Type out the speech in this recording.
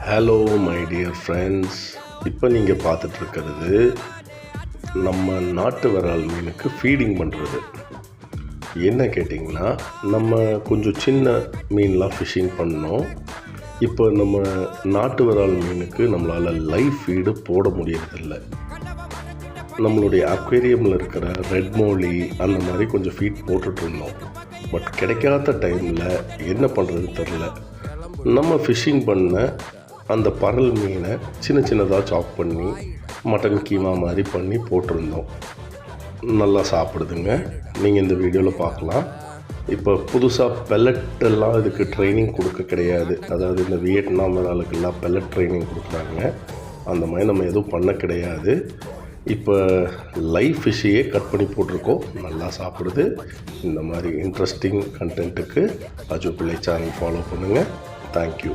Hello my dear friends, இப்போ நீங்கள் பார்த்துட்ருக்கிறது நம்ம நாட்டு விரால் மீனுக்கு ஃபீடிங் பண்ணுறது. என்ன கேட்டிங்கன்னா, நம்ம கொஞ்சம் சின்ன மீன்லாம் ஃபிஷ்ஷிங் பண்ணோம். இப்போ நம்ம நாட்டு விரால் மீனுக்கு நம்மளால் லைவ் ஃபீடு போட முடியறதில்ல. நம்மளுடைய அக்வேரியமில் இருக்கிற ரெட் மோலி அந்த மாதிரி கொஞ்சம் ஃபீட் போட்டுட்ருந்தோம். பட் கிடைக்காத டைமில் என்ன பண்ணுறது தெரில. நம்ம ஃபிஷ்ஷிங் பண்ண அந்த பரல் மீனை சின்ன சின்னதாக சாப் பண்ணி மட்டன் கீமா மாதிரி பண்ணி போட்டிருந்தோம். நல்லா சாப்பிடுதுங்க. நீங்கள் இந்த வீடியோவில் பார்க்கலாம். இப்போ புதுசாக பெல்லட்டெல்லாம் இதுக்கு ட்ரைனிங் கொடுக்க கிடையாது. அதாவது இந்த வியட்நாம் விராலுக்கெல்லாம் பெல்லட் ட்ரைனிங் கொடுக்குறாங்க. அந்த மாதிரி நம்ம எதுவும் பண்ண கிடையாது. இப்போ லைவ் ஃபிஷ்ஷையே கட் பண்ணி போட்டிருக்கோம். நல்லா சாப்பிடுது. இந்த மாதிரி இன்ட்ரெஸ்டிங் கண்டென்ட்டுக்கு அஜு பிள்ளை சேனல் ஃபாலோ பண்ணுங்கள். தேங்க்யூ.